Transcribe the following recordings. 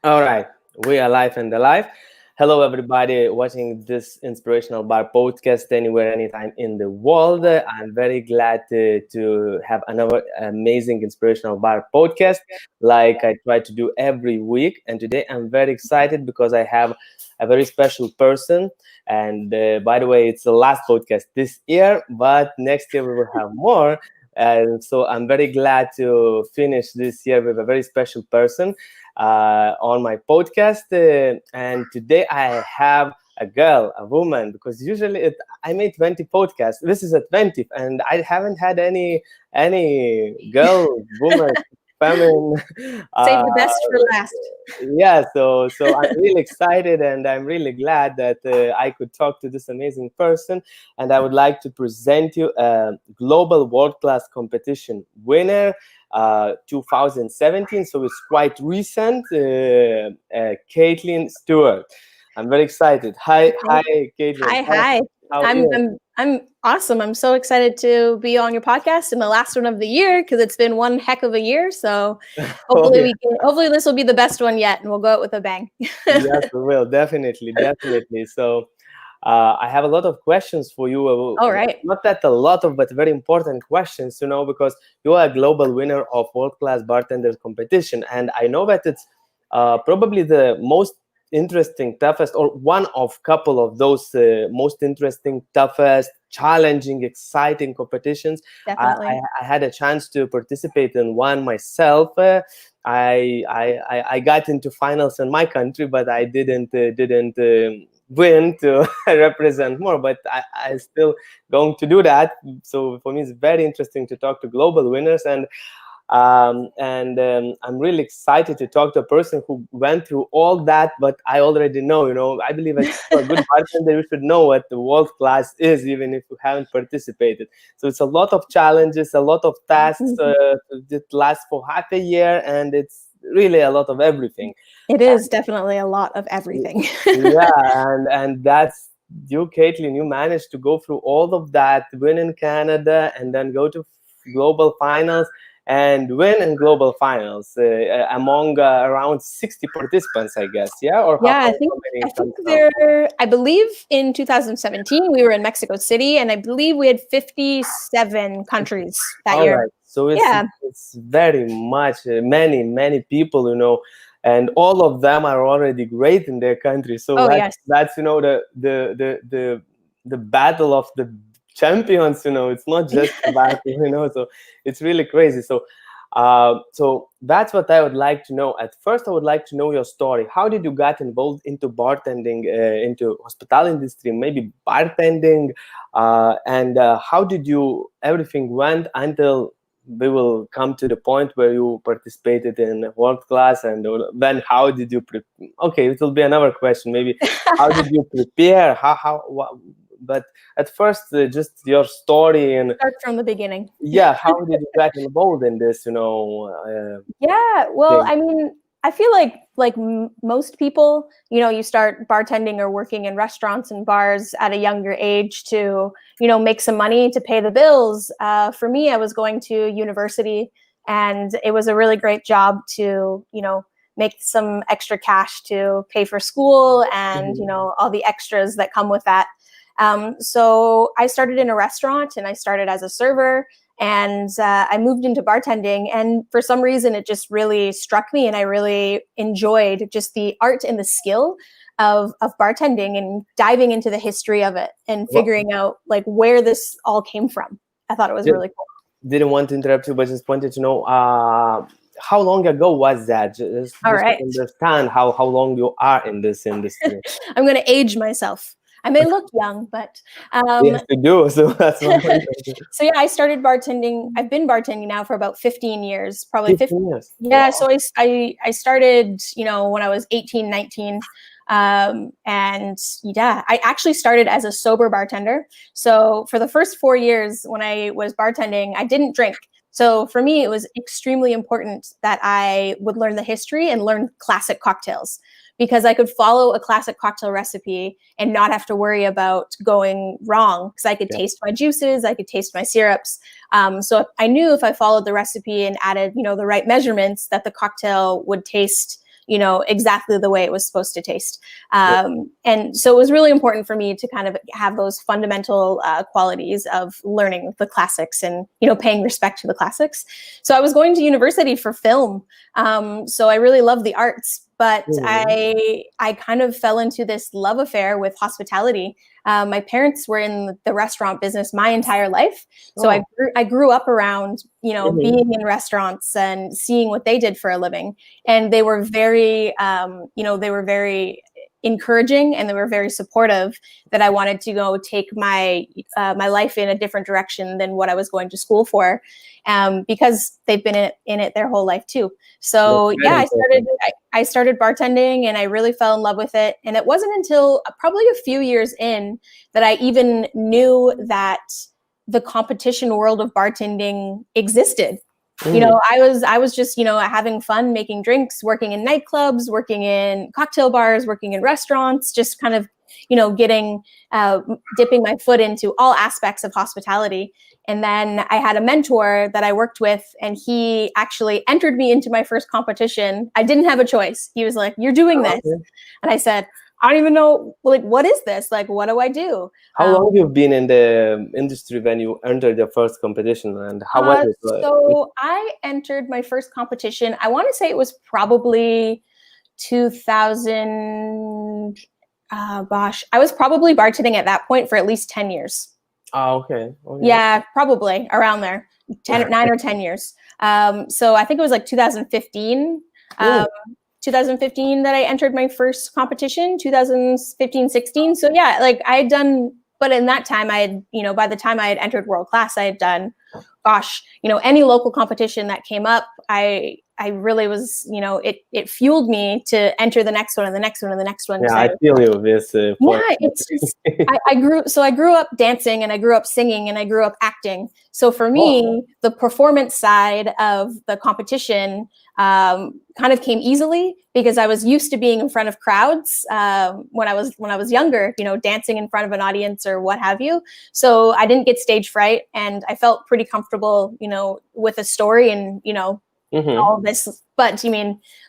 All right, we are live and alive. Hello, everybody watching this inspirational bar podcast anywhere, anytime in the world. I'm very glad to have another amazing inspirational bar podcast like I try to do every week. And today I'm very excited because I have a very special person. And by the way, it's the last podcast this year, but next year we will have more. And so I'm very glad to finish this year with a very special person on my podcast. And today I have a girl, a woman, because usually I made 20 podcasts. This is a 20th, and I haven't had any girl, woman, feminine. Save Uh, the best for last. yeah, so I'm really excited, and I'm really glad that I could talk to this amazing person. And I would like to present you a global world class competition winner 2017, so it's quite recent. Kaitlyn Stewart. I'm very excited. Hi, Kaitlyn. Hi. How are I'm you? I'm I'm awesome. I'm so excited to be on your podcast and the last one of the year because it's been one heck of a year. So Oh yeah, hopefully this will be the best one yet and we'll go out with a bang. yes, we will definitely, definitely. So. I have a lot of questions for you. All right. Not that a lot of, but very important questions, because you are a global winner of World Class Bartenders competition. And I know that it's probably the most interesting, toughest, or one of couple of those most interesting, toughest, challenging, exciting competitions. Definitely. I had a chance to participate in one myself. I got into finals in my country, but I didn't win to represent more. But I still going to do that. So for me, it's very interesting to talk to global winners, and I'm really excited to talk to a person who went through all that. But I already know, I believe that for a good bartender, you should know what the world class is, even if you haven't participated. So it's a lot of challenges, a lot of tasks that last for half a year, and it's really a lot of everything. It is definitely a lot of everything. Yeah, and that's you, Kaitlyn. You managed to go through all of that, win in Canada, and then go to global finals and win in global finals among around 60 participants, I guess. Yeah, or Yeah, how I many think come? I believe in 2017 we were in Mexico City and I believe we had 57 countries that All year. right, so Yeah. it's very much many people, and all of them are already great in their country. So Oh yes. that's the battle of the champions. It's not just a battle. So it's really crazy. So that's what I would like to know. At first, I would like to know your story. How did you get involved into bartending, into hospitality industry, maybe bartending, and how did you everything went until we will come to the point where you participated in world class, and then how did you okay, it will be another question maybe. How did you prepare, but at first, just your story, and Start from the beginning. yeah, how did you get involved in this Yeah, well, thing? I mean, I feel like most people, you start bartending or working in restaurants and bars at a younger age to, make some money to pay the bills. For me, I was going to university, and it was a really great job to, make some extra cash to pay for school and, Mhm. all the extras that come with that. So I started in a restaurant, and I started as a server. And I moved into bartending, and for some reason it just really struck me, and I really enjoyed just the art and the skill of bartending and diving into the history of it and Well, figuring out like where this all came from. I thought it was just really cool. didn't want to interrupt you, but just wanted to know how long ago was that, All just to right. understand how long you are in this industry. I'm going to age myself. I may look young, but Yes, you do. So that's what I'm thinking. so yeah, I started bartending. I've been bartending now for about 15 years, probably 15. 15 years. Yeah, Wow. so I started, when I was 18, 19. And yeah, I actually started as a sober bartender. So for the first 4 years when I was bartending, I didn't drink. So for me, it was extremely important that I would learn the history and learn classic cocktails because I could follow a classic cocktail recipe and not have to worry about going wrong because I could Yeah. taste my juices, I could taste my syrups. So I knew if I followed the recipe and added, the right measurements, that the cocktail would taste exactly the way it was supposed to taste. And so it was really important for me to kind of have those fundamental qualities of learning the classics and, paying respect to the classics. So I was going to university for film. So I really love the arts, but I kind of fell into this love affair with hospitality. My parents were in the restaurant business my entire life. So I grew up around, being in restaurants and seeing what they did for a living. And they were very, encouraging, and they were very supportive that I wanted to go take my my life in a different direction than what I was going to school for, because they've been in it their whole life too. So yeah, I started bartending, and I really fell in love with it. And it wasn't until probably a few years in that I even knew that the competition world of bartending existed. I was just, having fun, making drinks, working in nightclubs, working in cocktail bars, working in restaurants, just kind of, dipping my foot into all aspects of hospitality. And then I had a mentor that I worked with, and he actually entered me into my first competition. I didn't have a choice. He was like, "You're doing this." And I said, "I don't even know, what is this? What do I do?" How long you've been in the industry when you entered your first competition, and how was it? So I entered my first competition, I want to say it was probably 2000, I was probably bartending at that point for at least 10 years. Oh, okay. Yeah, probably around there, 9 or 10 years. So I think it was 2015. 2015 that I entered my first competition, 2015, 16. So yeah, I had done, but in that time I had, by the time I had entered world class, I had done, any local competition that came up, I really was, it fueled me to enter the next one and the next one and the next one. Yeah, I feel you with this. It's just, I grew up dancing, and I grew up singing, and I grew up acting. So for me, the performance side of the competition kind of came easily, because I was used to being in front of crowds when I was younger, dancing in front of an audience or what have you. So I didn't get stage fright, and I felt pretty comfortable, with a story and, all this. But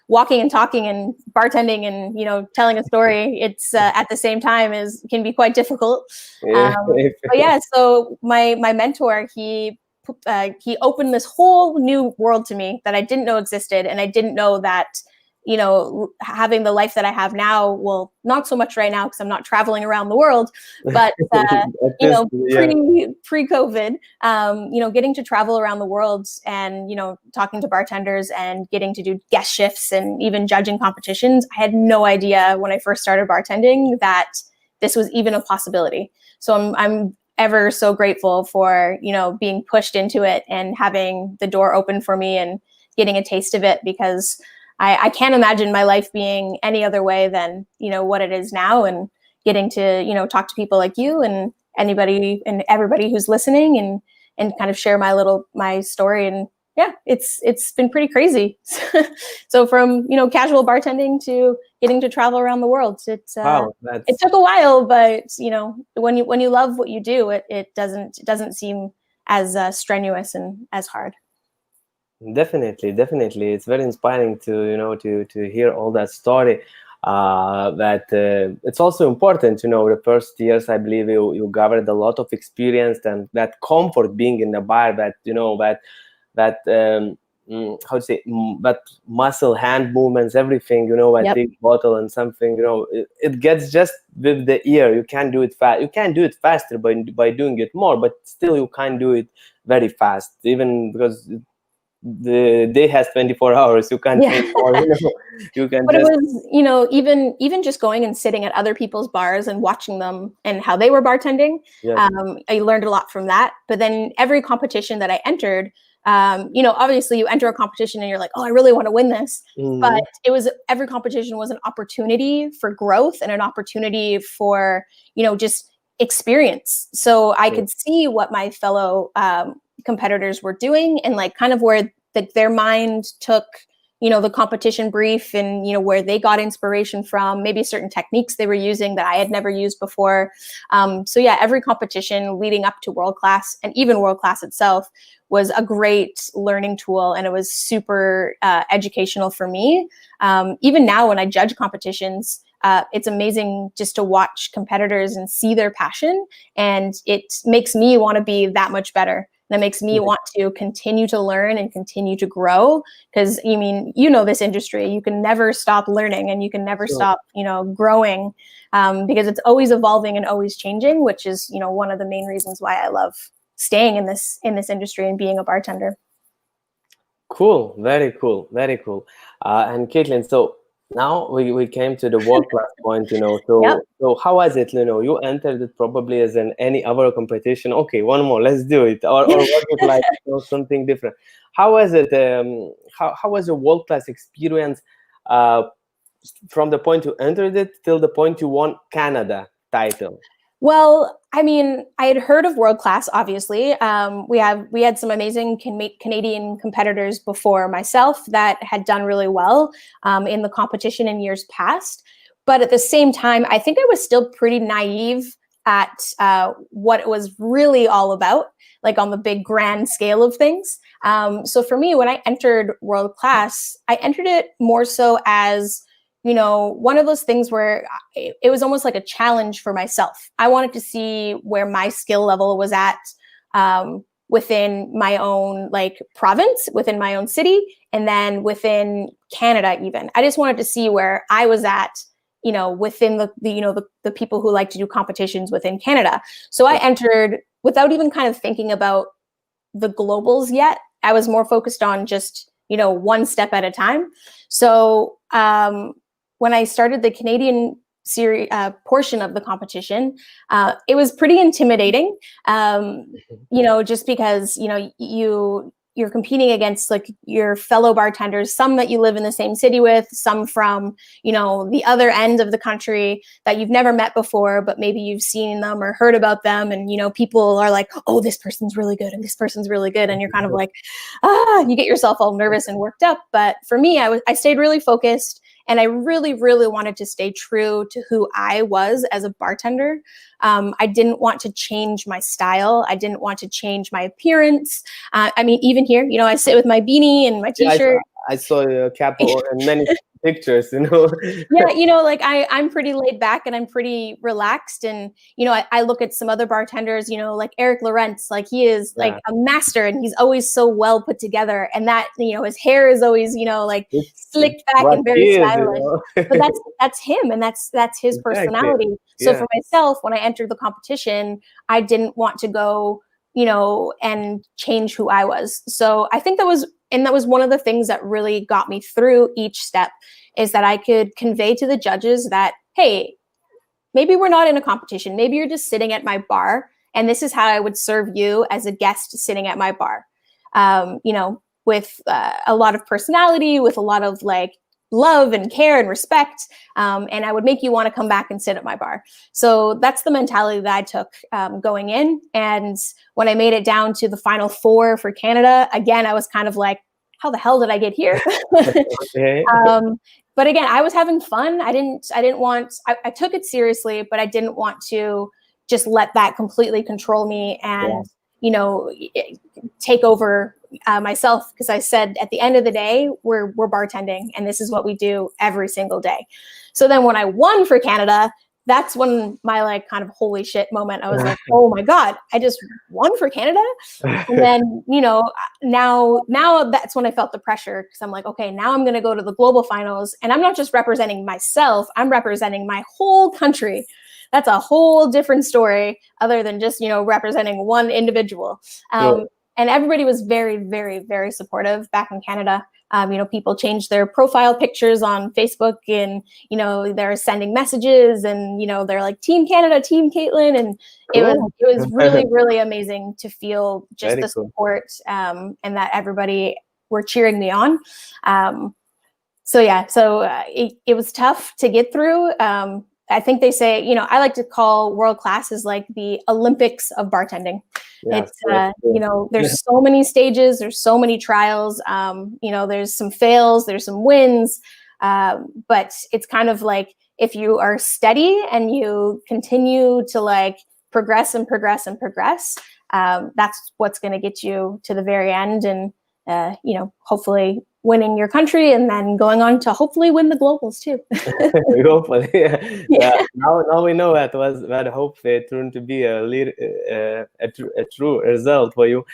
walking and talking and bartending and, telling a story, it's at the same time can be quite difficult. But yeah, so my mentor, he opened this whole new world to me that I didn't know existed. And I didn't know that, having the life that I have now, well, not so much right now because I'm not traveling around the world, but, pre-COVID, getting to travel around the world and, talking to bartenders and getting to do guest shifts and even judging competitions. I had no idea when I first started bartending that this was even a possibility. So I'm ever so grateful for, being pushed into it and having the door open for me and getting a taste of it, because I can't imagine my life being any other way than, what it is now, and getting to, talk to people like you and anybody and everybody who's listening and kind of share my story. And yeah, it's been pretty crazy. So from, casual bartending to getting to travel around the world, it took a while, but when you love what you do, it doesn't seem as strenuous and as hard. Definitely. It's very inspiring to to hear all that story. That it's also important, the first years, I believe you gathered a lot of experience, and that comfort being in the bar, that how to say, that muscle hand movements, everything, a big bottle and something, it gets just with the ear. You can't do it fast. You can do it faster by doing it more, but still you can't do it very fast, even because the day has 24 hours. You can't think more, you can. But it was, even just going and sitting at other people's bars and watching them and how they were bartending. I learned a lot from that. But then every competition that I entered, obviously you enter a competition and you're like, oh, I really want to win this. But every competition was an opportunity for growth and an opportunity for, just experience. So I could see what my fellow competitors were doing, and kind of where their mind took, the competition brief and, where they got inspiration from, maybe certain techniques they were using that I had never used before. So yeah, every competition leading up to World Class and even World Class itself was a great learning tool, and it was super educational for me. Even now when I judge competitions, it's amazing just to watch competitors and see their passion, and it makes me want to be that much better. That makes me want to continue to learn and continue to grow, because this industry, you can never stop learning and you can never stop, growing, because it's always evolving and always changing, which is, one of the main reasons why I love staying in this industry and being a bartender. Cool, very cool, very cool. And Kaitlyn, so now we came to the World Class point, so Yep. so how was it? You entered it probably as in any other competition. Okay, one more, let's do it. Or was it like something different? How was it? How was your World Class experience from the point you entered it till the point you won Canada title? Well, I had heard of World Class, obviously. We had some amazing Canadian competitors before myself that had done really well in the competition in years past. But at the same time, I think I was still pretty naive at what it was really all about, like on the big grand scale of things. So for me, when I entered World Class, I entered it more so as one of those things where it was almost like a challenge for myself. I wanted to see where my skill level was at within my own province, within my own city, and then within Canada even. I just wanted to see where I was at, within the people who like to do competitions within Canada. So I entered without even kind of thinking about the globals yet. I was more focused on just, one step at a time. So when I started the Canadian series portion of the competition, it was pretty intimidating, just because, you're competing against your fellow bartenders, some that you live in the same city with, some from, the other end of the country that you've never met before, but maybe you've seen them or heard about them. And, people are like, oh, this person's really good. And this person's really good. And you're kind of like, you get yourself all nervous and worked up. But for me, I stayed really focused. And I really, really wanted to stay true to who I was as a bartender. I didn't want to change my style. I didn't want to change my appearance. Even here, I sit with my beanie and my t-shirt. I saw your cap and many pictures, Yeah, I'm pretty laid back and I'm pretty relaxed. And, I look at some other bartenders, like Eric Lawrence, he is a master and he's always so well put together. And that, his hair is always, slicked back and very stylish. But that's him and that's his personality. Exactly. So for myself, when I entered the competition, I didn't want to go, and change who I was. So I think that was one of the things that really got me through each step, is that I could convey to the judges that, hey, maybe we're not in a competition. Maybe you're just sitting at my bar, and this is how I would serve you as a guest sitting at my bar. With a lot of personality, with a lot of love and care and respect. And I would make you want to come back and sit at my bar. So that's the mentality that I took going in. And when I made it down to the final four for Canada, again, I was kind of like, how the hell did I get here? But again, I was having fun. I took it seriously, but I didn't want to just let that completely control me and, take over myself, because I said at the end of the day, we're bartending and this is what we do every single day. So then when I won for Canada, that's when my kind of holy shit moment. I was like, oh my God, I just won for Canada. And then, now that's when I felt the pressure, because I'm like, okay, now I'm going to go to the global finals, and I'm not just representing myself, I'm representing my whole country. That's a whole different story other than just, representing one individual. And everybody was very, very, very supportive back in Canada. People changed their profile pictures on Facebook, and, they're sending messages, and, they're like, Team Canada, Team Kaitlyn. And it was really, really amazing to feel just the support, and that everybody were cheering me on. So it was tough to get through. I think they say, I like to call world class is like the Olympics of bartending. Yes, It's, there's so many stages, there's so many trials, there's some fails, there's some wins, but it's kind of like if you are steady and you continue to like progress and progress and progress, that's what's going to get you to the very end and, hopefully winning your country and then going on to hopefully win the globals too. Hopefully, Yeah. now we know that hopefully it turned to be a true result for you.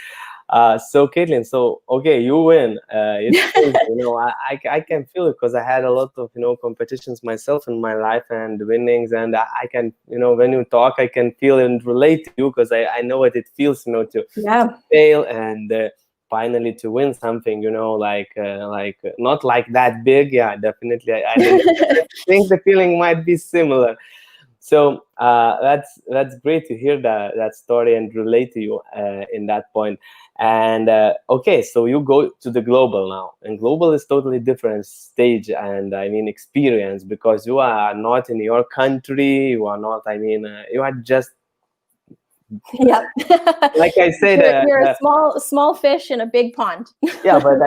So Kaitlyn, so okay, you win. It's crazy, I can feel it because I had a lot of competitions myself in my life and winnings, and I can when you talk, I can feel and relate to you because I know what it feels to fail and finally to win something, like not like that big. Yeah, definitely. I think the feeling might be similar. So that's great to hear that story and relate to you in that point. And okay, so you go to the global now, and global is totally different stage and experience, because you are not in your country. You are not. You are just. Yeah. Like I said, you're a small fish in a big pond. Yeah, but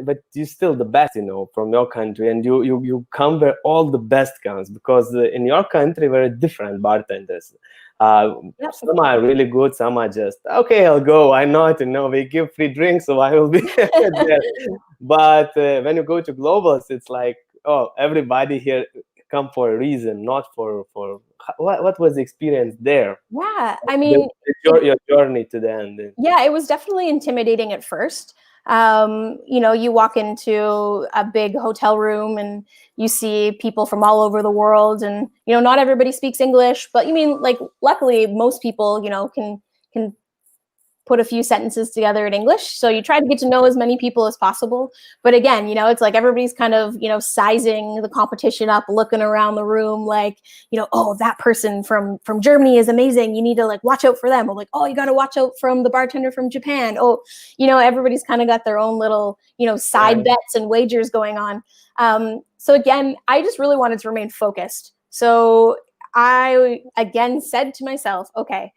but you're still the best, from your country, and you come where all the best comes, because in your country we're different bartenders. Some are really good, some are just okay. I'll go. Why not? We give free drinks, so I will be there. But when you go to globals, it's like, oh, everybody here come for a reason, not for what was the experience there? Yeah, your journey to the end. Yeah, it was definitely intimidating at first. You walk into a big hotel room and you see people from all over the world, and not everybody speaks English, but luckily most people can put a few sentences together in English. So you try to get to know as many people as possible. But again, it's like everybody's kind of, sizing the competition up, looking around the room like, oh, that person from Germany is amazing. You need to like watch out for them. Or like, oh, you got to watch out from the bartender from Japan. Oh, everybody's kind of got their own little, side bets and wagers going on. So again, I just really wanted to remain focused. So I again said to myself, okay,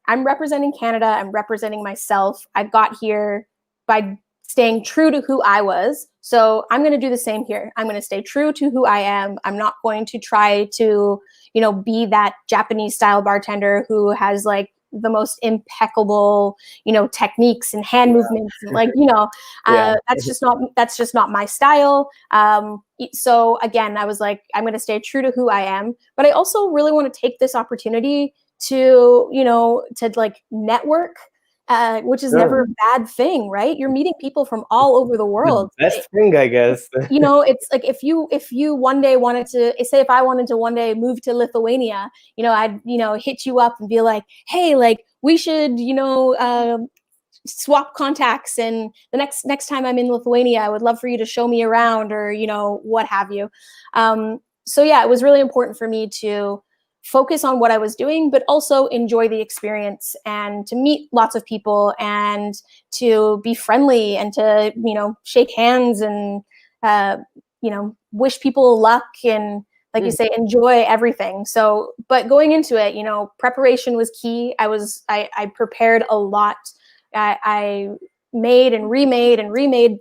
I'm representing Canada. I'm representing myself. I got here by staying true to who I was. So I'm going to do the same here. I'm going to stay true to who I am. I'm not going to try to, be that Japanese style bartender who has like the most impeccable, techniques and hand movements. And like, that's just not my style. So again, I was like, I'm going to stay true to who I am, but I also really want to take this opportunity to like network, which is never a bad thing, right? You're meeting people from all over the world. Best thing, I guess. It's like if you one day wanted to say, if I wanted to one day move to Lithuania, I'd hit you up and be like, hey, like we should swap contacts, and the next time I'm in Lithuania, I would love for you to show me around, or what have you. So yeah, it was really important for me to focus on what I was doing, but also enjoy the experience and to meet lots of people and to be friendly and to, shake hands and, wish people luck and, like you say, enjoy everything. So, but going into it, preparation was key. I prepared a lot. I made and remade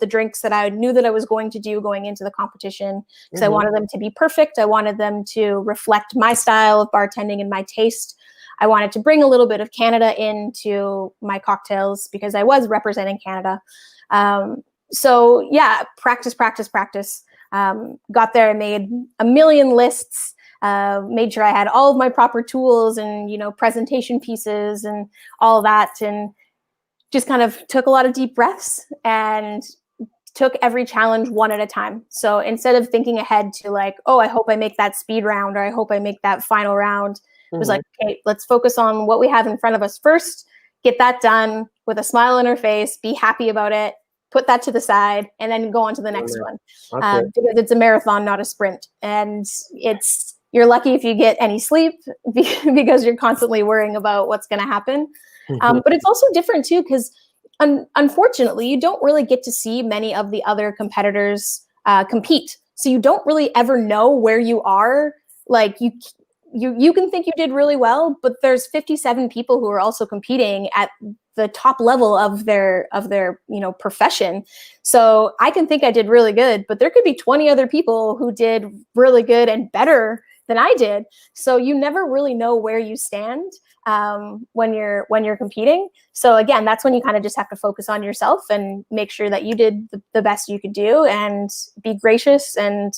the drinks that I knew that I was going to do going into the competition, because I wanted them to be perfect. I wanted them to reflect my style of bartending and my taste. I wanted to bring a little bit of Canada into my cocktails because I was representing Canada. So yeah, practice. Got there, I made a million lists, made sure I had all of my proper tools and, presentation pieces and all that, and just kind of took a lot of deep breaths and took every challenge one at a time. So instead of thinking ahead to like, oh, I hope I make that speed round, or I hope I make that final round, it was like, okay, let's focus on what we have in front of us first, get that done with a smile on our face, be happy about it, put that to the side, and then go on to the next one. Because it's a marathon, not a sprint. And you're lucky if you get any sleep because you're constantly worrying about what's going to happen. But it's also different too, because unfortunately, you don't really get to see many of the other competitors compete. So you don't really ever know where you are like you can think you did really well, but there's 57 people who are also competing at the top level of their profession. So I can think I did really good, but there could be 20 other people who did really good and better than I did. So you never really know where you stand when you're competing. So again, that's when you kind of just have to focus on yourself and make sure that you did the best you could do, and be gracious, and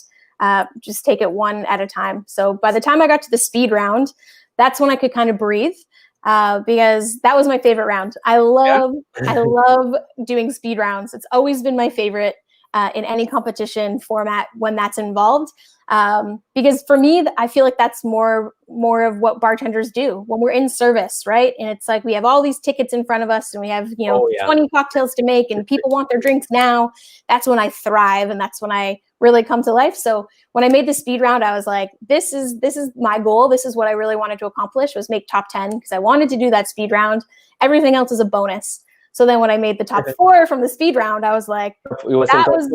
just take it one at a time. So by the time I got to the speed round, that's when I could kind of breathe, because that was my favorite round. I love doing speed rounds. It's always been my favorite in any competition format when that's involved. Because for me, I feel like that's more of what bartenders do when we're in service, right? And it's like we have all these tickets in front of us, and we have 20 cocktails to make, and people want their drinks now. That's when I thrive, and that's when I really come to life. So when I made the speed round, I was like, this is my goal. This is what I really wanted to accomplish, was make top 10, because I wanted to do that speed round. Everything else is a bonus. So then when I made the top 4 from the speed round, I was like, that was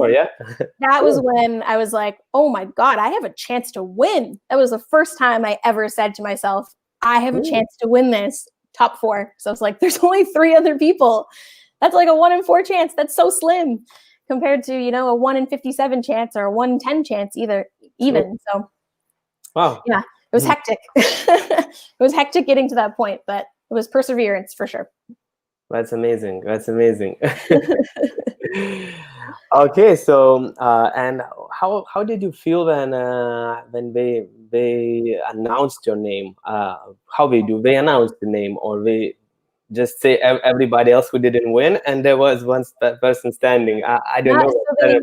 when I was like, oh my God, I have a chance to win. That was the first time I ever said to myself, I have a chance to win this top 4. So I was like, there's only 3 other people. That's like a 1 in 4 chance. That's so slim compared to, a 1 in 57 chance, or a 1 in 10 chance even. So wow. Yeah, it was hectic. It was hectic getting to that point, but it was perseverance for sure. That's amazing. Okay, so and how did you feel when they announced your name? How they announced the name, or they just say everybody else who didn't win, and there was one person standing? I don't know. So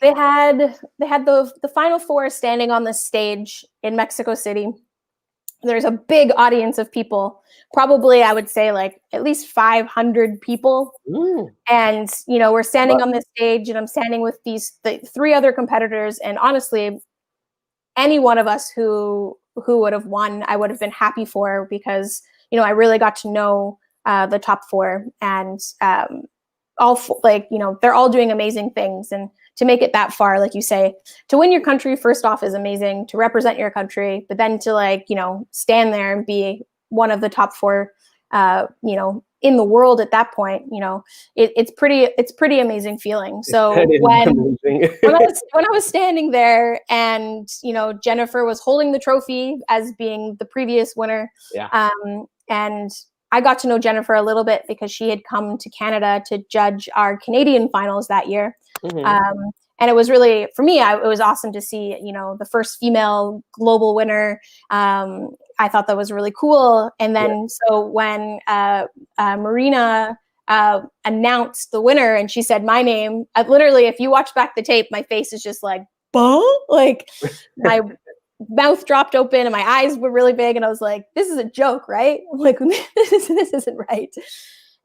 they had the final 4 standing on the stage in Mexico City. There's a big audience of people, probably I would say like at least 500 people. And, we're standing on this stage, and I'm standing with the 3 other competitors. And honestly, any one of us who would have won, I would have been happy for, because, I really got to know the top 4, and they're all doing amazing things. And to make it that far, like you say, to win your country, first off, is amazing, to represent your country, but then to stand there and be one of the top 4, in the world at that point, it's pretty amazing feeling. So when I was standing there, and, Jennifer was holding the trophy as being the previous winner. Yeah. And I got to know Jennifer a little bit because she had come to Canada to judge our Canadian finals that year. And it was really, for me, it was awesome to see, the first female global winner. I thought that was really cool. And then, so when Marina announced the winner, and she said my name, literally, if you watch back the tape, my face is just like, boom, like my mouth dropped open and my eyes were really big, and I was like, this is a joke, right? I'm like, this isn't right.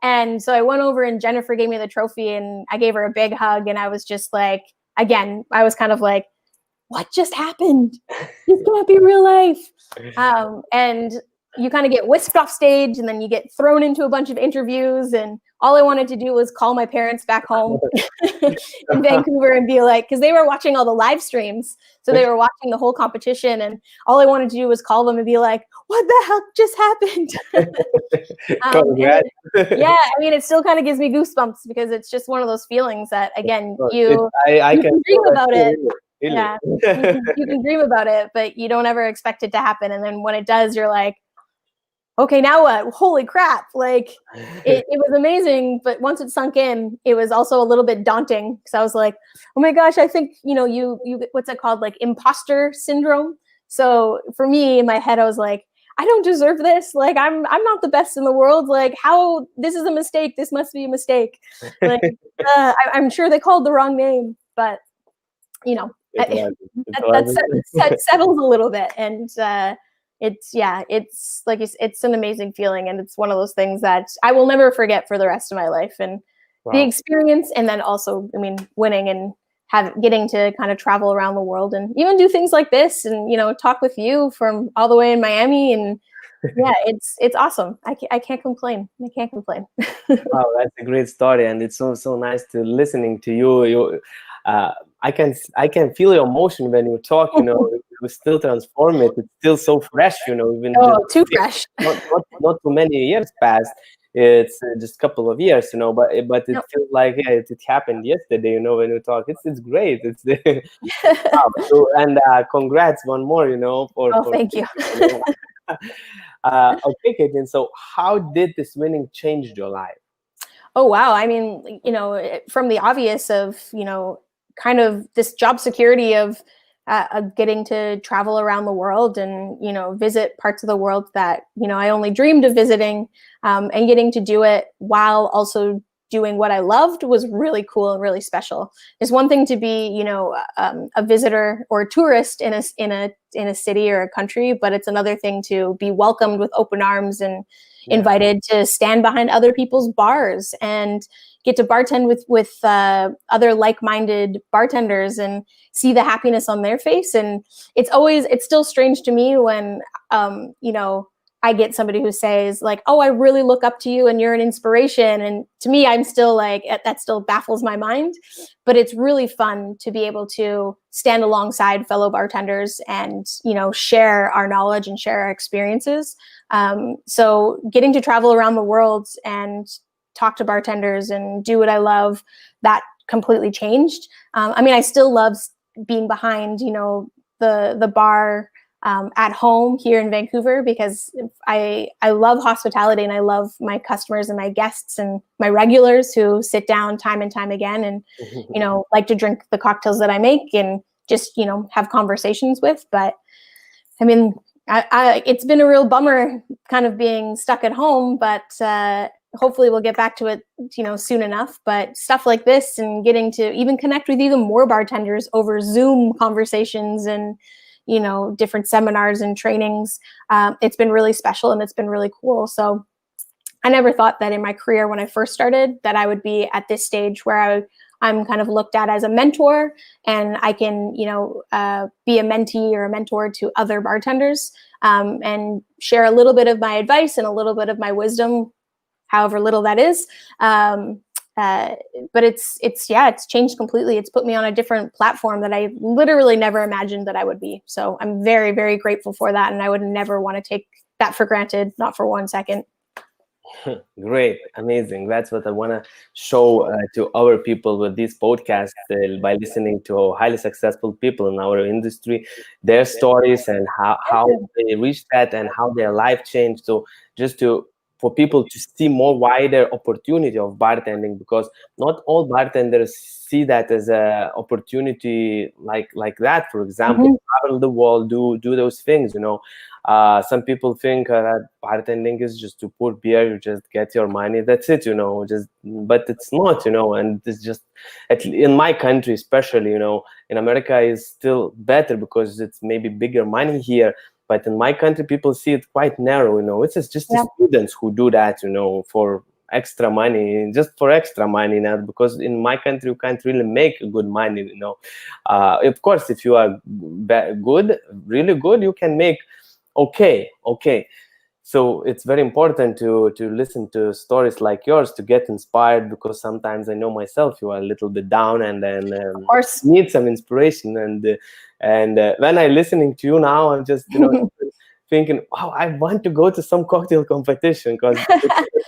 And so I went over, and Jennifer gave me the trophy, and I gave her a big hug, and I was just like, again, I was kind of like, what just happened? This can't be real life. And you kind of get whisked off stage, and then you get thrown into a bunch of interviews, and all I wanted to do was call my parents back home in Vancouver and be like, because they were watching all the live streams, so they were watching the whole competition, and all I wanted to do was call them and be like, what the hell just happened? It still kind of gives me goosebumps, because it's just one of those feelings that, again, you can dream about it. Really. Yeah, you can dream about it, but you don't ever expect it to happen. And then when it does, you're like, okay, now what? Holy crap. Like, it was amazing. But once it sunk in, it was also a little bit daunting, because I was like, oh my gosh, I think, you what's it called? Like Imposter Syndrome. So for me, in my head, I was like, I don't deserve this. Like, I'm not the best in the world. Like, how, this is a mistake. This must be a mistake. Like, I'm sure they called the wrong name, but that settles a little bit. And it's like, it's an amazing feeling. And it's one of those things that I will never forget for the rest of my life. And the experience, and then also, winning and getting to kind of travel around the world, and even do things like this, and, talk with you from all the way in Miami. And yeah, it's awesome. I can't complain. Wow, that's a great story. And it's so nice to listening to you. I can feel your emotion when you talk, to still transform it. It's still so fresh, even just Oh, too fresh. not too many years passed. It's just a couple of years, but it Yep. feels like it happened yesterday, when you talk. It's great. It's wow. So, and congrats one more, Oh, for thank you. okay, Kaitlyn. So how did this winning change your life? Oh, wow. I mean, from the obvious of, kind of this job security of getting to travel around the world and, visit parts of the world that, I only dreamed of visiting, and getting to do it while also doing what I loved was really cool and really special. It's one thing to be, a visitor or a tourist in a city or a country, but it's another thing to be welcomed with open arms and invited to stand behind other people's bars and get to bartend with other like-minded bartenders and see the happiness on their face. And it's still strange to me when, I get somebody who says like, oh, I really look up to you and you're an inspiration. And to me, I'm still like, that still baffles my mind, but it's really fun to be able to stand alongside fellow bartenders and, share our knowledge and share our experiences. So getting to travel around the world and talk to bartenders and do what I love, that completely changed. I still love being behind, the bar at home here in Vancouver, because I love hospitality and I love my customers and my guests and my regulars who sit down time and time again and, like to drink the cocktails that I make and just, have conversations with. But it's been a real bummer kind of being stuck at home, but hopefully we'll get back to it, soon enough. But stuff like this and getting to even connect with even more bartenders over Zoom conversations and, different seminars and trainings, it's been really special and it's been really cool. So I never thought that in my career when I first started that I would be at this stage where I'm kind of looked at as a mentor and I can, be a mentee or a mentor to other bartenders, and share a little bit of my advice and a little bit of my wisdom, however little that is. But it's changed completely. It's put me on a different platform that I literally never imagined that I would be. So I'm very, very grateful for that. And I would never want to take that for granted, not for 1 second. Great, amazing. That's what I want to show to our people with this podcast, by listening to highly successful people in our industry, their stories and how they reached that and how their life changed. So just for people to see more wider opportunity of bartending, because not all bartenders see that as a opportunity like that. For example, travel the world, do those things. Some people think that bartending is just to pour beer, you just get your money, that's it. But it's not. And it's just in my country, especially, in America is still better because it's maybe bigger money here. But in my country, people see it quite narrow. It's just the students who do that, for extra money, just for extra money, not because in my country you can't really make good money. Of course, if you are good, really good, you can make okay. So it's very important to listen to stories like yours to get inspired, because sometimes I know myself you are a little bit down and then of course need some inspiration. And when I'm listening to you now, I'm just thinking, wow, I want to go to some cocktail competition, because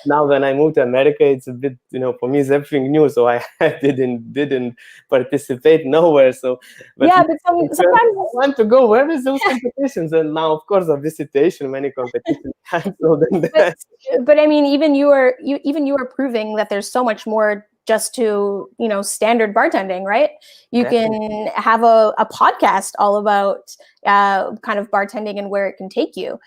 now when I moved to America, it's a bit, for me, it's everything new. So I didn't participate nowhere. So, but sometimes I want to go. Where is those competitions? And now, of course, a visitation, many competitions canceled. But even you are proving that there's so much more just to, standard bartending, right? You can have a podcast all about kind of bartending and where it can take you.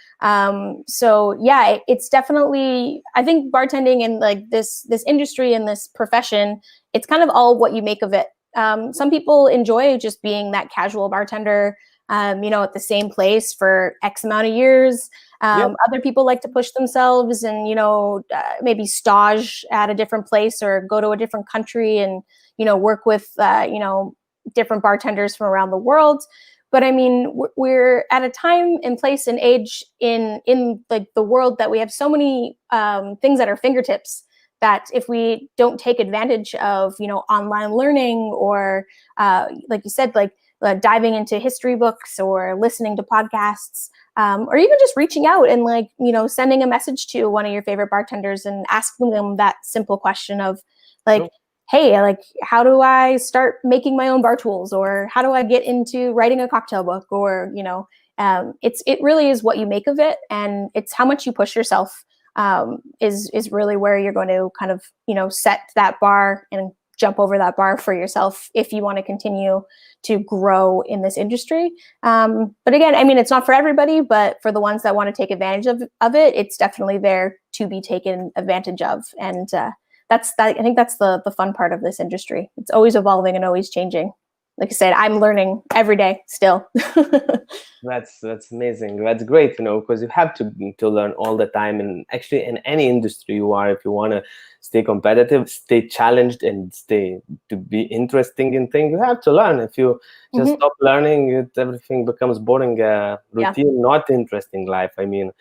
So yeah, it's definitely, I think bartending and like this industry and this profession, it's kind of all what you make of it. Some people enjoy just being that casual bartender, at the same place for X amount of years. Other people like to push themselves and, maybe stage at a different place or go to a different country and, work with, different bartenders from around the world. But we're at a time and place and age in like the world that we have so many things at our fingertips that if we don't take advantage of, online learning or like you said, like diving into history books or listening to podcasts, or even just reaching out and like, sending a message to one of your favorite bartenders and asking them that simple question of like, hey, like, how do I start making my own bar tools, or how do I get into writing a cocktail book, or, it really is what you make of it. And it's how much you push yourself is really where you're going to kind of, set that bar and jump over that bar for yourself if you want to continue to grow in this industry. But again, I mean, it's not for everybody, but for the ones that want to take advantage of it, it's definitely there to be taken advantage of. And I think that's the fun part of this industry. It's always evolving and always changing. Like I said, I'm learning every day still. That's amazing. That's great, because you have to learn all the time. And actually, in any industry you are, if you want to stay competitive, stay challenged, and stay to be interesting in things, you have to learn. If you just stop learning, everything becomes boring, routine, not interesting life. I mean,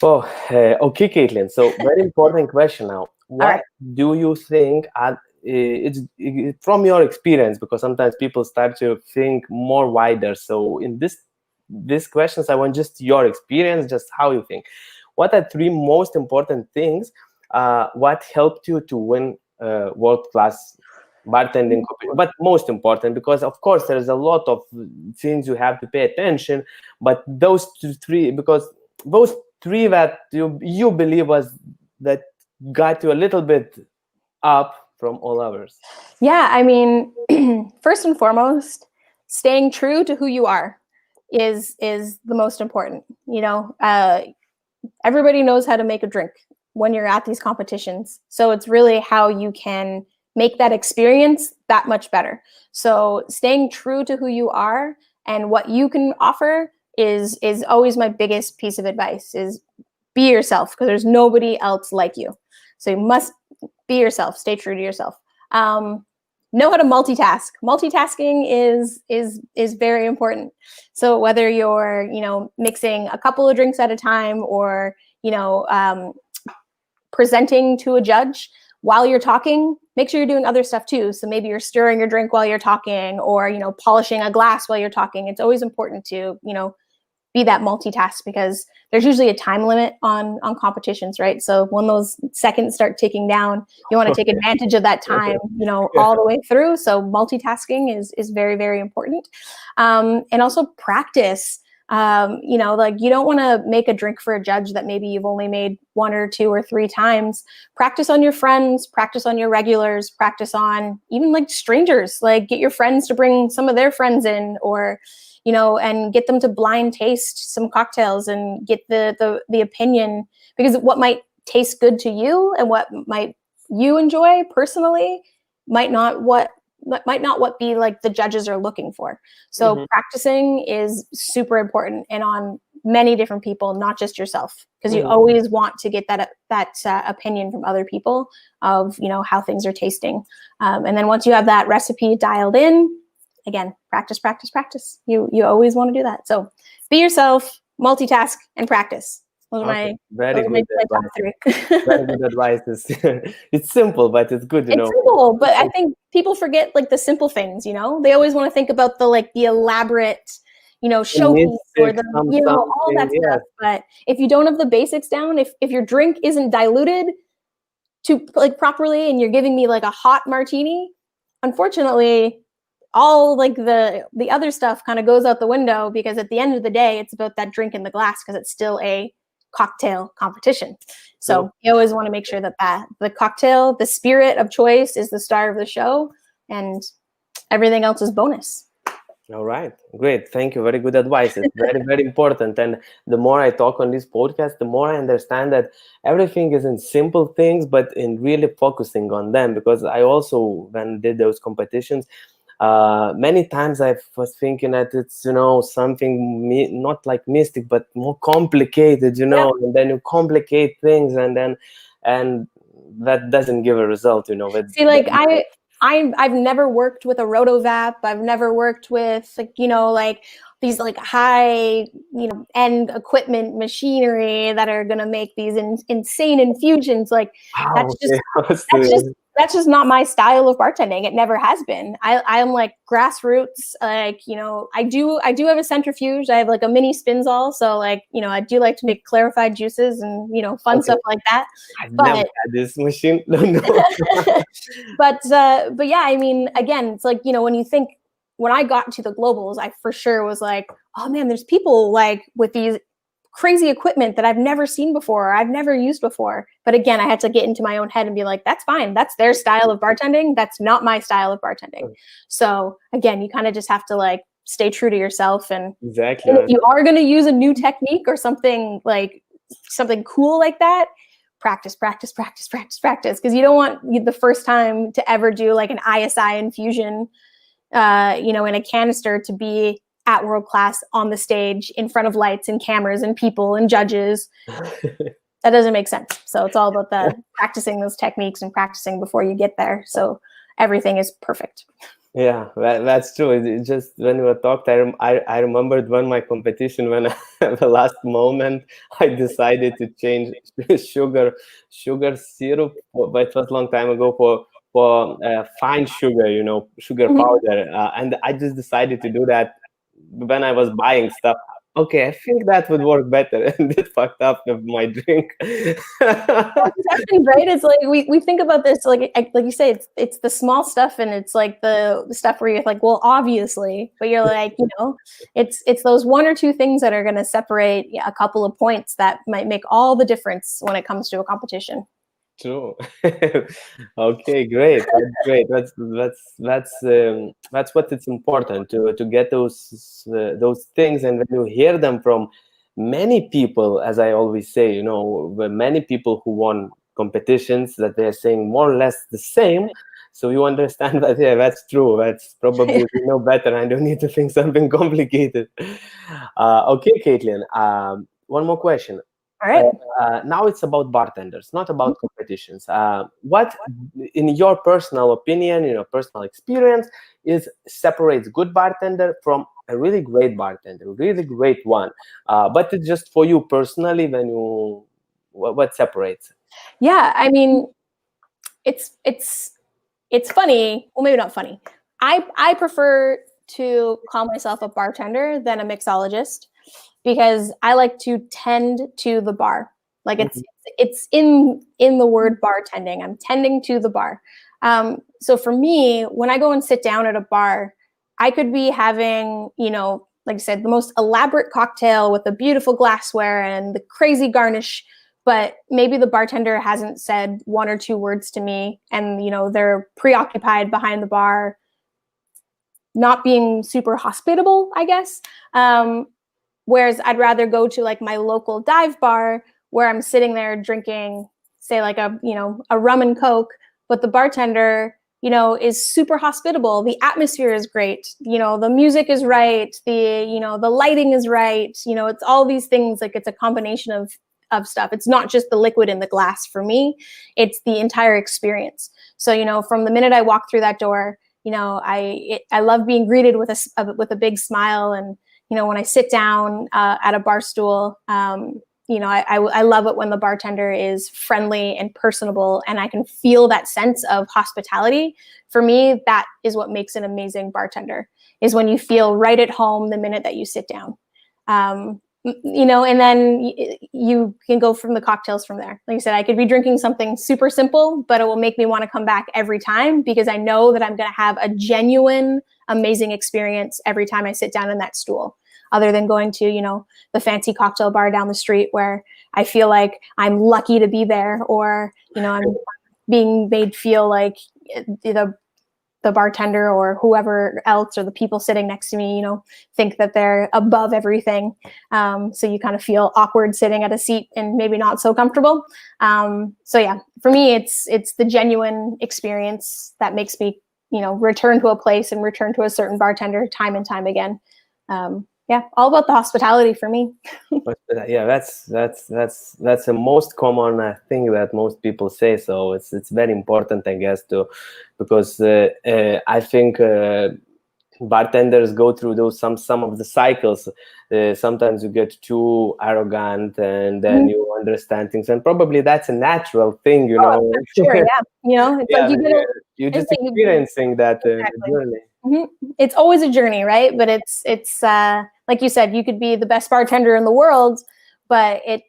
okay, Kaitlyn. So very important question now. What do you think it's from your experience, because sometimes people start to think more wider. So in these questions, I want just your experience, just how you think. What are 3 most important things? What helped you to win world-class bartending competition? But most important, because of course there's a lot of things you have to pay attention, but those 3, because those 3 that you believe was that got you a little bit up from all others. Yeah, I mean, first and foremost, staying true to who you are is the most important. Everybody knows how to make a drink when you're at these competitions. So it's really how you can make that experience that much better. So staying true to who you are and what you can offer is always my biggest piece of advice, is be yourself, because there's nobody else like you. So you must be yourself, stay true to yourself. Know how to multitask. Multitasking is very important. So whether you're, mixing a couple of drinks at a time, or, presenting to a judge while you're talking, make sure you're doing other stuff too. So maybe you're stirring your drink while you're talking, or, polishing a glass while you're talking. It's always important to, be that multitask, because there's usually a time limit on competitions, right? So when those seconds start ticking down, you want to take advantage of that time, all the way through. So multitasking is very, very important. And also practice. Like, you don't want to make a drink for a judge that maybe you've only made 1 or 2 or 3 times. Practice on your friends, practice on your regulars, practice on even like strangers. Like, get your friends to bring some of their friends in, or and get them to blind taste some cocktails and get the opinion, because what might taste good to you and what might you enjoy personally might not what be like the judges are looking for. So practicing is super important, and on many different people, not just yourself, because you always want to get that opinion from other people of, how things are tasting. And then once you have that recipe dialed in, again, practice, practice, practice. You always want to do that. So be yourself, multitask, and practice. Those are my top 3. Very good advice. It's simple, but it's good, It's simple, but I think people forget like the simple things, They always want to think about the elaborate, showpiece, or all that stuff. But if you don't have the basics down, if your drink isn't diluted to like properly, and you're giving me like a hot martini, unfortunately, all like the other stuff kind of goes out the window, because at the end of the day, it's about that drink in the glass, because it's still a cocktail competition. So you always want to make sure that the cocktail, the spirit of choice, is the star of the show, and everything else is bonus. All right, great. Thank you. Very good advice. It's very, very important. And the more I talk on this podcast, the more I understand that everything is in simple things, but in really focusing on them. Because I also, when did those competitions, many times I was thinking that it's, something not like mystic, but more complicated, and then you complicate things, and that doesn't give a result, See, like I've never worked with a rotovap. I've never worked with like these like high end equipment machinery that are gonna make these insane infusions. Like Wow, that's just okay. that's just that's just not my style of bartending. It never has been. I'm like grassroots. Like, I do have a centrifuge. I have like a mini spinzall. So like, I do like to make clarified juices and, fun stuff like that. I've never had this machine. No. But yeah, I mean, again, it's like, when I got to the globals, I for sure was like, oh man, there's people like with these crazy equipment that I've never seen before, or I've never used before. But again, I had to get into my own head and be like, that's fine. That's their style of bartending. That's not my style of bartending. So again, you kind of just have to like stay true to yourself. And, exactly. and if you are going to use a new technique or something cool like that, practice. Because you don't want the first time to ever do like an ISI infusion, in a canister to be at world class on the stage in front of lights and cameras and people and judges. That doesn't make sense. So it's all about practicing those techniques and practicing before you get there. So everything is perfect. Yeah, that's true. It just when you were talking, I remembered when my competition, when at the last moment I decided to change sugar syrup, but it was a long time ago for fine sugar, sugar powder, and I just decided to do that when I was buying stuff. Okay, I think that would work better, and it fucked up with my drink. Exactly, right? It's like we think about this like you say, it's the small stuff, and it's like the stuff where you're like, well, obviously, but you're like, it's those one or two things that are going to separate a couple of points that might make all the difference when it comes to a competition. True. Okay, great. That's great. That's what it's important to get those things, and when you hear them from many people, as I always say, many people who won competitions, that they're saying more or less the same. So you understand that, yeah, that's true. That's probably we know better. I don't need to think something complicated. Okay, Kaitlyn. One more question. All right. Now it's about bartenders, not about competitions. What, in your personal opinion, personal experience, separates good bartender from a really great bartender, really great one? But it's just for you personally, what separates? Yeah, I mean, it's funny. Well, maybe not funny. I prefer to call myself a bartender than a mixologist, because I like to tend to the bar. Like it's in the word bartending. I'm tending to the bar. So for me, when I go and sit down at a bar, I could be having, like I said, the most elaborate cocktail with the beautiful glassware and the crazy garnish, but maybe the bartender hasn't said one or two words to me, and they're preoccupied behind the bar, not being super hospitable, I guess. Whereas I'd rather go to like my local dive bar where I'm sitting there drinking, say like a rum and Coke, but the bartender, is super hospitable. The atmosphere is great. The music is right. The lighting is right. It's all these things. Like it's a combination of stuff. It's not just the liquid in the glass for me. It's the entire experience. So, from the minute I walk through that door, I love being greeted with a big smile. And when I sit down at a bar stool, I love it when the bartender is friendly and personable, and I can feel that sense of hospitality. For me, that is what makes an amazing bartender, is when you feel right at home the minute that you sit down. And then you can go from the cocktails from there. Like I said, I could be drinking something super simple, but it will make me want to come back every time, because I know that I'm going to have a genuine, amazing experience every time I sit down in that stool, other than going to, the fancy cocktail bar down the street where I feel like I'm lucky to be there, or, I'm being made feel like the bartender or whoever else, or the people sitting next to me, think that they're above everything. So you kind of feel awkward sitting at a seat and maybe not so comfortable. So yeah, for me, it's the genuine experience that makes me, return to a place and return to a certain bartender time and time again. Yeah, all about the hospitality for me. But yeah, that's the most common thing that most people say. So it's very important, I guess, to because I think bartenders go through those some of the cycles. Sometimes you get too arrogant, and then you understand things, and probably that's a natural thing, you Oh, know. I'm sure, yeah. You know, it's Yeah, like you did it. you're It's just like you, experiencing that exactly. journey. Mhm. It's always a journey, right? But it's like you said, you could be the best bartender in the world, but it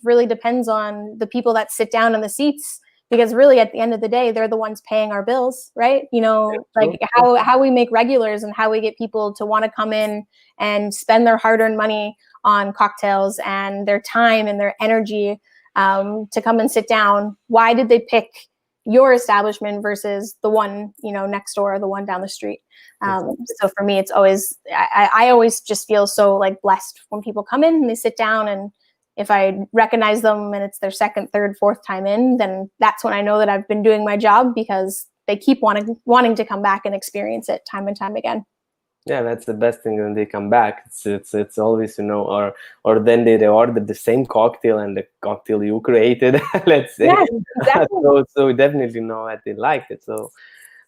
really depends on the people that sit down in the seats, because really at the end of the day, they're the ones paying our bills, right? You Yeah, know, like true. how we make regulars and how we get people to want to come in and spend their hard-earned money on cocktails and their time and their energy, to come and sit down. Why did they pick your establishment versus the one, you know, next door or the one down the street? Exactly. So for me, it's always, I always just feel so like blessed when people come in and they sit down, and if I recognize them and it's their second, third, fourth time in, then that's when I know that I've been doing my job, because they keep wanting to come back and experience it time and time again. Yeah, that's the best thing when they come back. It's always, you know, or then they order the same cocktail and the cocktail you created, let's say. Yeah, exactly. So we definitely know that they liked it. So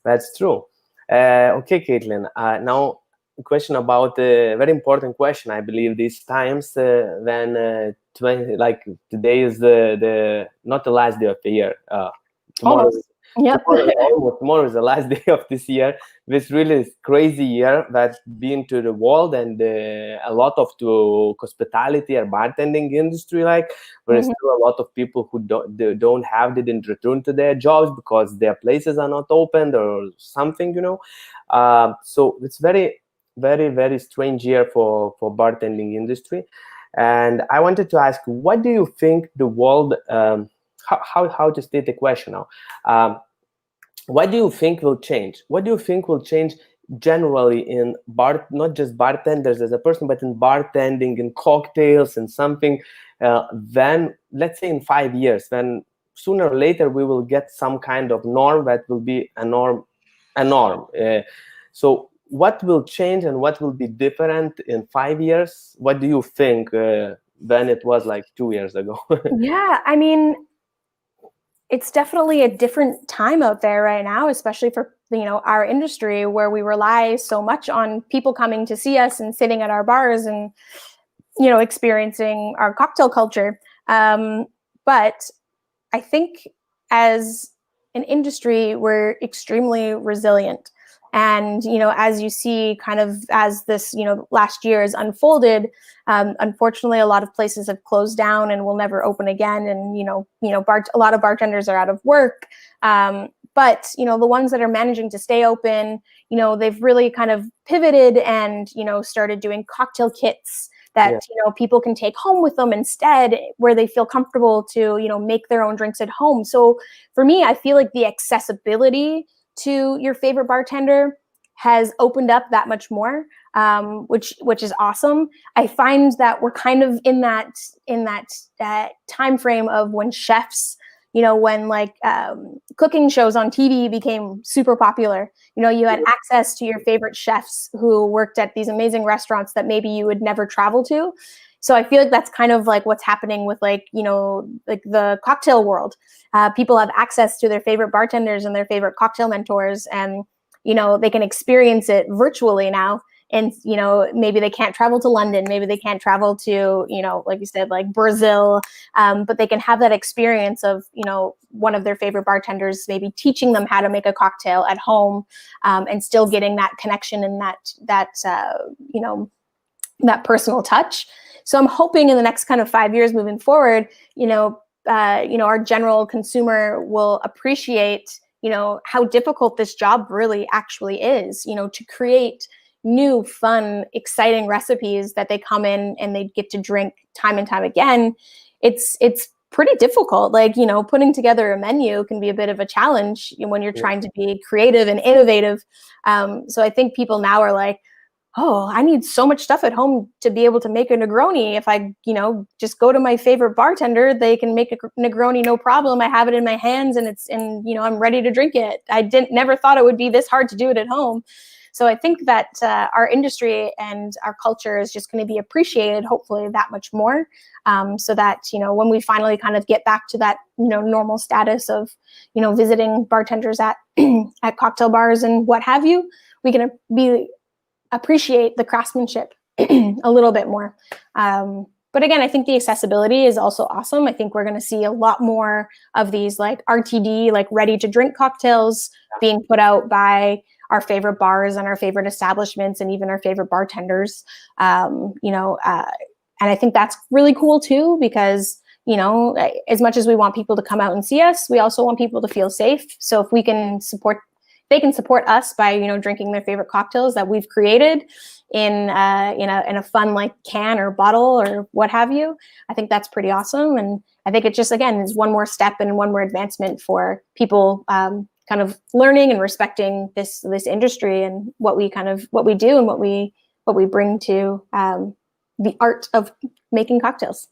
that's true. Okay, Kaitlyn. Now, a question about a very important question. I believe these times when 20, like today is the not the last day of the year. Tomorrow Almost. Yep. tomorrow is the last day of this year. This really crazy year that's been to the world, and a lot of to hospitality or bartending industry. Like there is still a lot of people who don't have, didn't return to their jobs because their places are not opened or something, you know. So it's very strange year for bartending industry. And I wanted to ask, what do you think the world? How to state the question now? What do you think will change? What do you think will change generally in not just bartenders as a person, but in bartending, in cocktails, and something? Then, let's say in 5 years, when sooner or later we will get some kind of norm that will be a norm, a norm. So, what will change and what will be different in 5 years? What do you think? Than it was like 2 years ago. Yeah, I mean, it's definitely a different time out there right now, especially for, you know, our industry, where we rely so much on people coming to see us and sitting at our bars and, you know, experiencing our cocktail culture. But I think as an industry, we're extremely resilient. And, you know, as you see, kind of as this, you know, last year has unfolded, unfortunately, a lot of places have closed down and will never open again. And, a lot of bartenders are out of work. But, you know, the ones that are managing to stay open, you know, they've really kind of pivoted and, you know, started doing cocktail kits that, Yeah. you know, people can take home with them instead, where they feel comfortable to, you know, make their own drinks at home. So for me, I feel like the accessibility to your favorite bartender has opened up that much more, which is awesome. I find that we're kind of in that time frame of when chefs, you know, when like cooking shows on TV became super popular. You know, you had access to your favorite chefs who worked at these amazing restaurants that maybe you would never travel to. So I feel like that's kind of like what's happening with, like, you know, like the cocktail world. People have access to their favorite bartenders and their favorite cocktail mentors, and, you know, they can experience it virtually now. And, you know, maybe they can't travel to London, maybe they can't travel to, you know, like you said, like Brazil, but they can have that experience of, you know, one of their favorite bartenders maybe teaching them how to make a cocktail at home, and still getting that connection and that personal touch. So I'm hoping in the next kind of 5 years moving forward, our general consumer will appreciate, you know, how difficult this job really actually is, you know, to create new, fun, exciting recipes that they come in and they get to drink time and time again. It's pretty difficult. Like, you know, putting together a menu can be a bit of a challenge when you're trying to be creative and innovative. So I think people now are like, oh, I need so much stuff at home to be able to make a Negroni. If I, you know, just go to my favorite bartender, they can make a Negroni, no problem. I have it in my hands and you know, I'm ready to drink it. I never thought it would be this hard to do it at home. So I think that our industry and our culture is just going to be appreciated, hopefully, that much more. So that, when we finally kind of get back to that, normal status of, visiting bartenders at at cocktail bars and what have you, we can appreciate the craftsmanship a little bit more. But again, I think the accessibility is also awesome. I think we're going to see a lot more of these like RTD, like ready to drink cocktails being put out by our favorite bars and our favorite establishments and even our favorite bartenders. And I think that's really cool too, because, as much as we want people to come out and see us, we also want people to feel safe. So if we can they can support us by, drinking their favorite cocktails that we've created in a fun like can or bottle or what have you. I think that's pretty awesome. And I think it just, again, is one more step and one more advancement for people kind of learning and respecting this industry and what we do and what we bring to the art of making cocktails.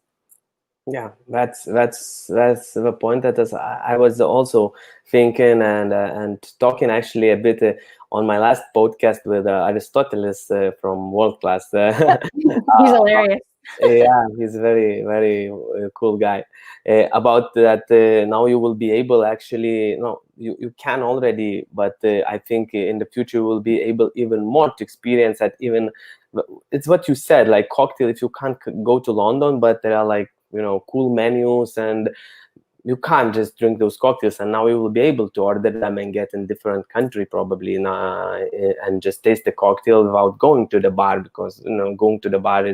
Yeah, that's the point that I was also thinking and talking actually a bit on my last podcast with Aristoteles from World Class. He's hilarious. Yeah, he's a very, very cool guy. About that, now you will be able actually, no, you can already, but I think in the future you will be able even more to experience that. Even it's what you said, like cocktail. If you can't go to London, but there are like cool menus and you can't just drink those cocktails, and now you will be able to order them and get in different country probably and just taste the cocktail without going to the bar, because going to the bar,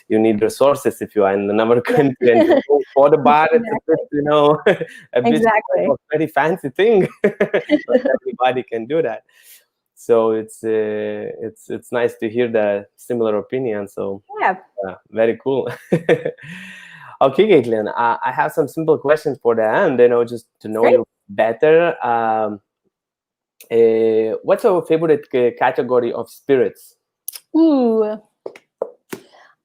you need resources if you are in another country and to go for the bar, it's a bit a bit of a very fancy thing. Not everybody can do that. So it's nice to hear the similar opinion. So yeah, very cool. Okay, Kaitlyn, I have some simple questions for the end, just to know you better. What's your favorite category of spirits? Ooh,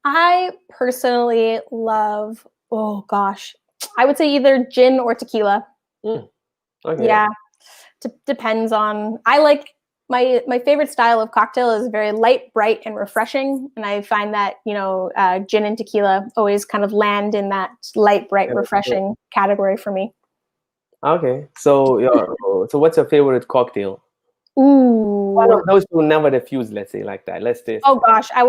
I personally love, I would say either gin or tequila. Okay. Yeah, depends on, I like, my favorite style of cocktail is very light, bright, and refreshing. And I find that, gin and tequila always kind of land in that light, bright, refreshing category for me. Okay. So what's your favorite cocktail? Ooh. One of those who never refuse, let's say like that. Let's taste. Oh gosh, I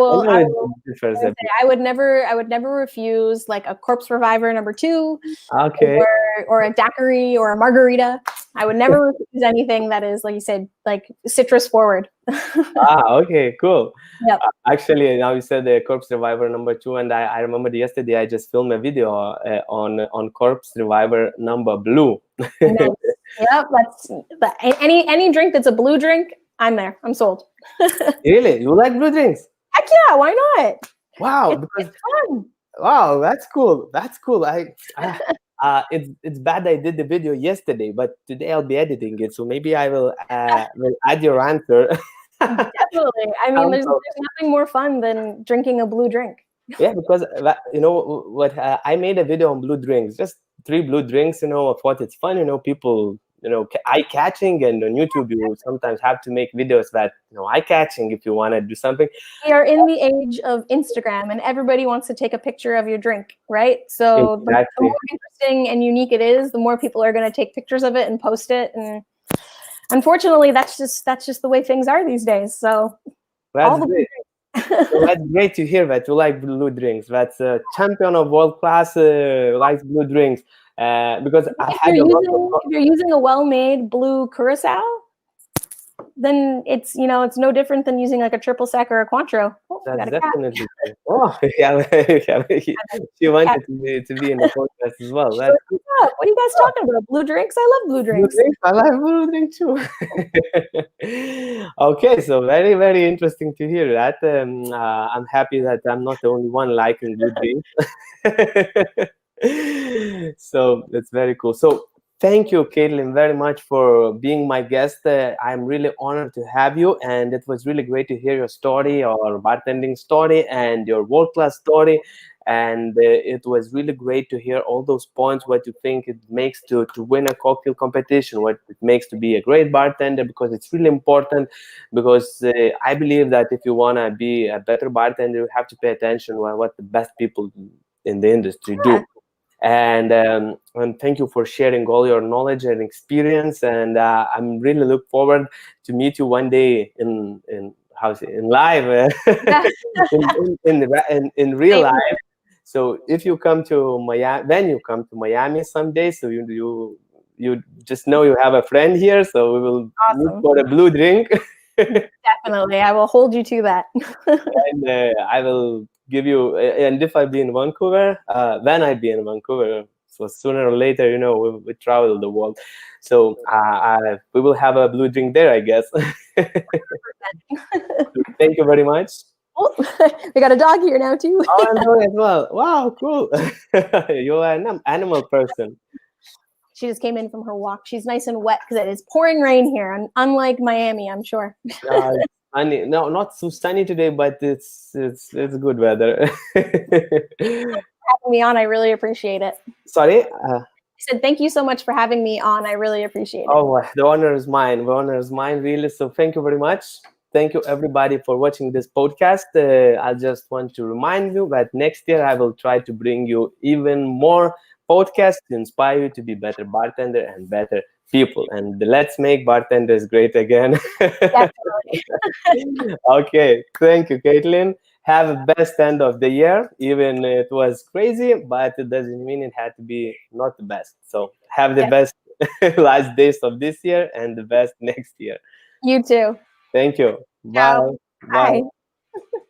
would never refuse like a Corpse Reviver #2. Okay. Or a daiquiri or a margarita. I would never refuse anything that is, like you said, like citrus forward. Okay, cool. Yep. Actually, now you said the Corpse Reviver #2, and I remember yesterday I just filmed a video on Corpse Reviver #Blue. Nice. Yep, any drink that's a blue drink, I'm there. I'm sold. Really? You like blue drinks? Heck yeah, why not? Wow, it's fun. Wow, that's cool. That's cool. It's bad I did the video yesterday, but today I'll be editing it, so maybe I will add your answer. Definitely. I mean, there's nothing more fun than drinking a blue drink. Yeah, because what I made a video on blue drinks, just 3 blue drinks. I thought it's fun. People, eye-catching, and on YouTube you sometimes have to make videos that eye-catching if you want to do something. We are in the age of Instagram, and everybody wants to take a picture of your drink, right? So exactly. The more interesting and unique it is, the more people are going to take pictures of it and post it. And unfortunately, that's just the way things are these days. So that's great. So that's great to hear that you like blue drinks. That's a champion of world class likes blue drinks. Because if you're using a well-made blue curacao, then it's no different than using like a triple sec or a Cointreau. That's definitely true. Oh, yeah. She wanted to be in the podcast as well. What are you guys talking about? Blue drinks? I love blue drinks. I like blue drink too. Okay, so very, very interesting to hear that. I'm happy that I'm not the only one liking blue drinks. So that's very cool. So thank you, Kaitlyn, very much for being my guest. I'm really honored to have you, and it was really great to hear your story, your bartending story, and your world-class story. and it was really great to hear all those points, what you think it makes to win a cocktail competition, what it makes to be a great bartender, because it's really important. Because I believe that if you want to be a better bartender, you have to pay attention to what the best people in the industry Yeah. do. And thank you for sharing all your knowledge and experience. And I'm really look forward to meet you one day in in live, Yeah. in real Same life. So if you come to Miami, when you come to Miami someday, so you just know you have a friend here. So we will meet Awesome. for a blue drink. Definitely. I will hold you to that. And I will give you. And if I be in Vancouver, when I be in Vancouver, so sooner or later, we travel the world. So we will have a blue drink there, I guess. Thank you very much. Oh, we got a dog here now too. Oh, I'm doing as well. Wow, cool. You're an animal person. She just came in from her walk. She's nice and wet because it is pouring rain here, and unlike Miami, I'm sure. It's sunny. No, not so sunny today, but it's good weather. Having me on, I really appreciate it. Sorry. I said thank you so much for having me on. I really appreciate it. Oh, the honor is mine. The honor is mine, really. So thank you very much. Thank you, everybody, for watching this podcast. I just want to remind you that next year I will try to bring you even more podcasts to inspire you to be better bartender and better people. And let's make bartenders great again. Definitely. Okay, thank you, Kaitlyn. Have a best end of the year. Even it was crazy, but it doesn't mean it had to be not the best. So have the best last days of this year and the best next year. You too. Thank you. Bye. Ciao. Bye. Bye.